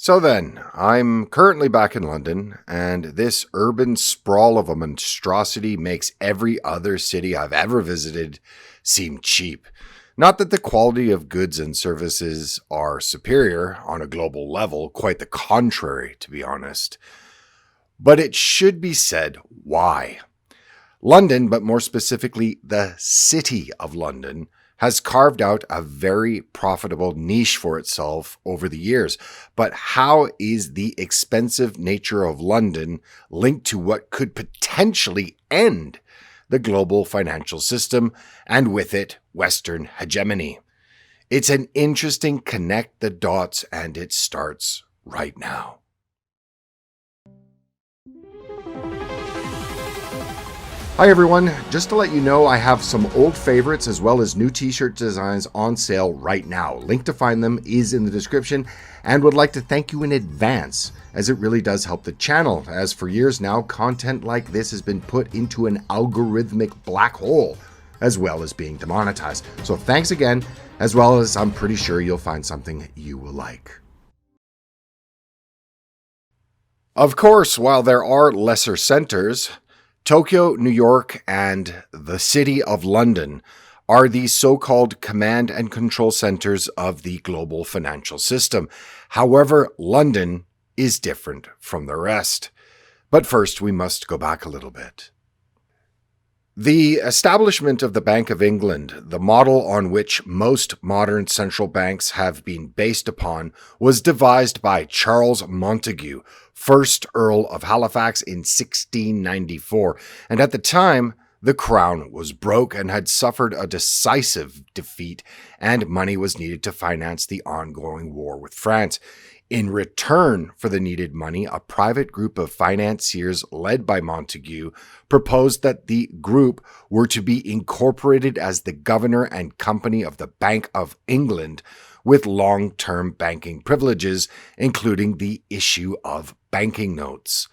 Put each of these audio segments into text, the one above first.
So then, I'm currently back in London, and this urban sprawl of a monstrosity makes every other city I've ever visited seem cheap. Not that the quality of goods and services are superior on a global level, quite the contrary, to be honest. But it should be said why. London, but more specifically the City of London, has carved out a very profitable niche for itself over the years. But how is the expensive nature of London linked to what could potentially end the global financial system and with it, Western hegemony? It's an interesting connect the dots, and it starts right now. Hi everyone, just to let you know, I have some old favorites as well as new t-shirt designs on sale right now. Link to find them is in the description, and would like to thank you in advance as it really does help the channel, as for years now content like this has been put into an algorithmic black hole as well as being demonetized. So thanks again, as well as I'm pretty sure you'll find something you will like. Of course, while there are lesser centers, Tokyo, New York, and the City of London are the so-called command and control centers of the global financial system. However, London is different from the rest. But first, we must go back a little bit. The establishment of the Bank of England, the model on which most modern central banks have been based upon, was devised by Charles Montague, 1st Earl of Halifax in 1694, and at the time, the crown was broke and had suffered a decisive defeat, and money was needed to finance the ongoing war with France. In return for the needed money, a private group of financiers led by Montague proposed that the group were to be incorporated as the governor and company of the Bank of England, with long-term banking privileges, including the issue of banking notes.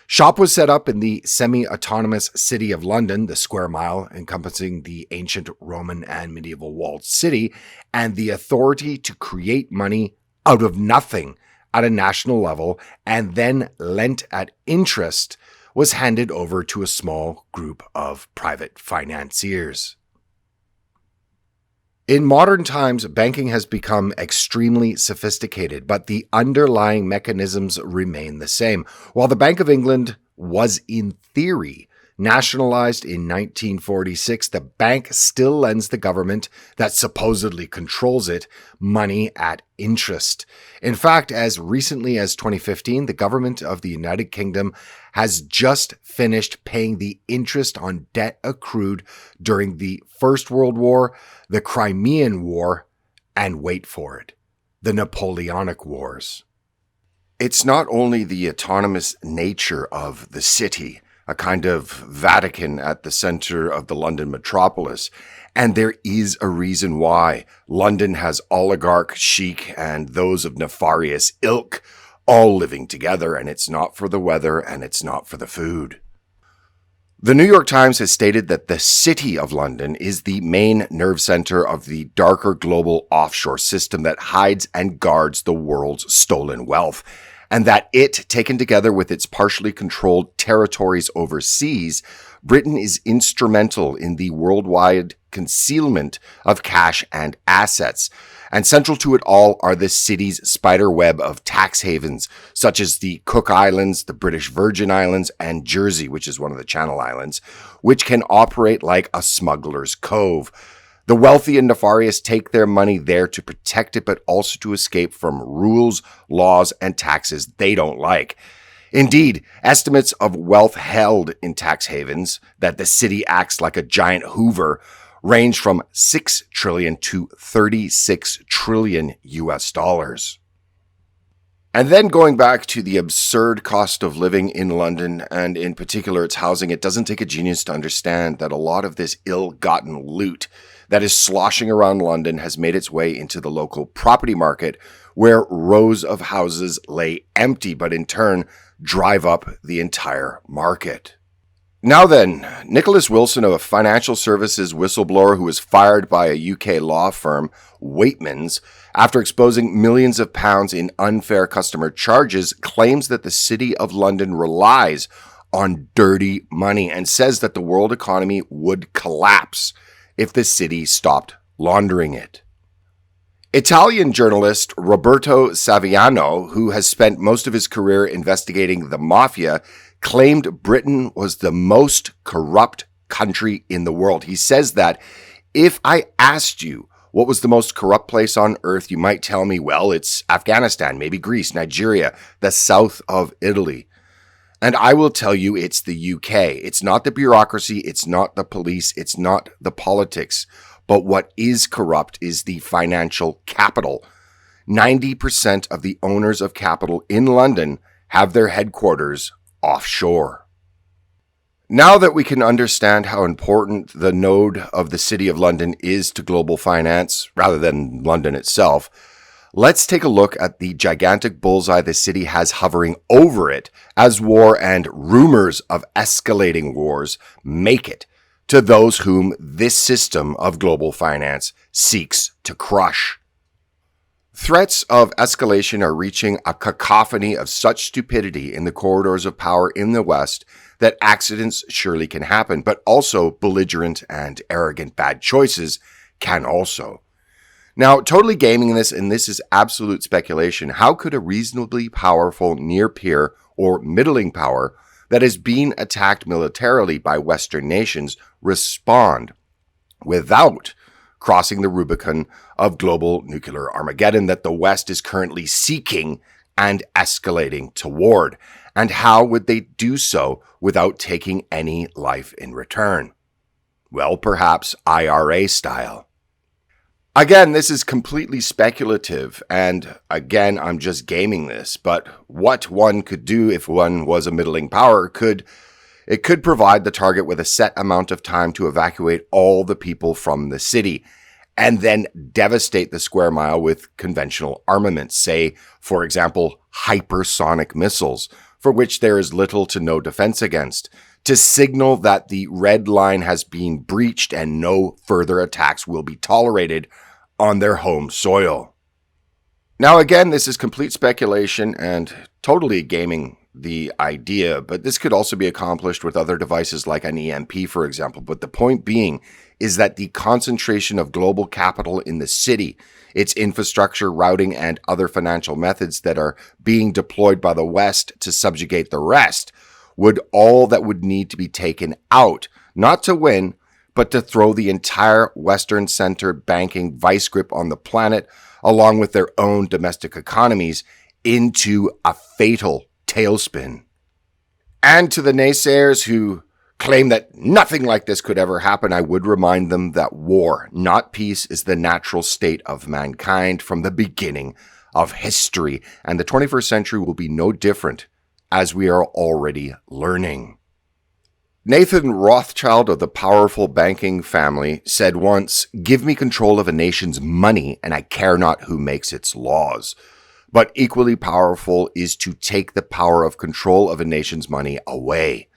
Shop was set up in the semi-autonomous City of London, the square mile encompassing the ancient Roman and medieval walled city, and the authority to create money out of nothing at a national level and then lent at interest was handed over to a small group of private financiers. In modern times, banking has become extremely sophisticated, but the underlying mechanisms remain the same. While the Bank of England was, in theory, nationalized in 1946, the bank still lends the government that supposedly controls it money at interest. In fact, as recently as 2015, the government of the United Kingdom has just finished paying the interest on debt accrued during the First World War, the Crimean War, and wait for it, the Napoleonic Wars. It's not only the autonomous nature of the city, a kind of Vatican at the center of the London metropolis. And there is a reason why London has oligarch, chic, and those of nefarious ilk all living together, and it's not for the weather and it's not for the food. The New York Times has stated that the City of London is the main nerve center of the darker global offshore system that hides and guards the world's stolen wealth, and that it, taken together with its partially controlled territories overseas, Britain is instrumental in the worldwide concealment of cash and assets. And central to it all are the city's spider web of tax havens, such as the Cook Islands, the British Virgin Islands, and Jersey, which is one of the Channel Islands, which can operate like a smuggler's cove. The wealthy and nefarious take their money there to protect it, but also to escape from rules, laws, and taxes they don't like. Indeed, estimates of wealth held in tax havens, that the city acts like a giant Hoover, range from 6 trillion to 36 trillion US dollars. And then going back to the absurd cost of living in London, and in particular its housing, it doesn't take a genius to understand that a lot of this ill-gotten loot that is sloshing around London has made its way into the local property market, where rows of houses lay empty, but in turn drive up the entire market. Now then, Nicholas Wilson, a financial services whistleblower who was fired by a UK law firm, Waitmans, after exposing millions of pounds in unfair customer charges, claims that the City of London relies on dirty money and says that the world economy would collapse if the city stopped laundering it. Italian journalist Roberto Saviano, who has spent most of his career investigating the mafia, claimed Britain was the most corrupt country in the world. He says that if I asked you what was the most corrupt place on earth, you might tell me, well, it's Afghanistan, maybe Greece, Nigeria, the south of Italy. And I will tell you it's the UK. It's not the bureaucracy, it's not the police, it's not the politics. But what is corrupt is the financial capital. 90% of the owners of capital in London have their headquarters offshore. Now that we can understand how important the node of the City of London is to global finance, rather than London itself, let's take a look at the gigantic bullseye the city has hovering over it as war and rumors of escalating wars make it to those whom this system of global finance seeks to crush. Threats of escalation are reaching a cacophony of such stupidity in the corridors of power in the West that accidents surely can happen, but also belligerent and arrogant bad choices can also. Now, totally gaming this, and this is absolute speculation, how could a reasonably powerful near-peer or middling power that is being attacked militarily by Western nations respond without crossing the Rubicon of global nuclear Armageddon that the West is currently seeking and escalating toward? And how would they do so without taking any life in return? Well, perhaps IRA style. Again, this is completely speculative, and again, I'm just gaming this, but what one could do if one was a middling power could provide the target with a set amount of time to evacuate all the people from the city, and then devastate the square mile with conventional armaments, say, for example, hypersonic missiles, for which there is little to no defense against, to signal that the red line has been breached and no further attacks will be tolerated on their home soil. Now again, this is complete speculation and totally gaming the idea, but this could also be accomplished with other devices like an EMP, for example. But the point being is that the concentration of global capital in the city, its infrastructure, routing, and other financial methods that are being deployed by the West to subjugate the rest would need to be taken out, not to win, but to throw the entire Western-centered banking vice grip on the planet, along with their own domestic economies, into a fatal tailspin. And to the naysayers who claim that nothing like this could ever happen, I would remind them that war, not peace, is the natural state of mankind from the beginning of history, and the 21st century will be no different, as we are already learning. Nathan Rothschild of the powerful banking family said once, "Give me control of a nation's money and I care not who makes its laws." But equally powerful is to take the power of control of a nation's money away.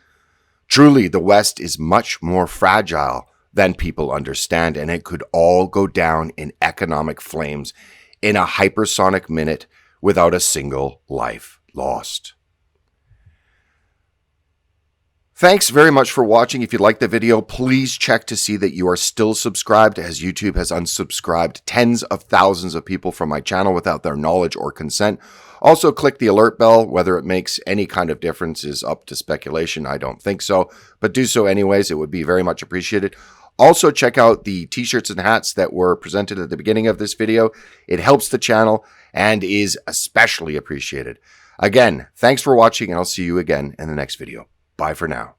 Truly, the West is much more fragile than people understand, and it could all go down in economic flames in a hypersonic minute without a single life lost. Thanks very much for watching. If you liked the video, please check to see that you are still subscribed, as YouTube has unsubscribed tens of thousands of people from my channel without their knowledge or consent. Also, click the alert bell. Whether it makes any kind of difference is up to speculation. I don't think so, but do so anyways. It would be very much appreciated. Also, check out the t-shirts and hats that were presented at the beginning of this video. It helps the channel and is especially appreciated. Again, thanks for watching, and I'll see you again in the next video. Bye for now.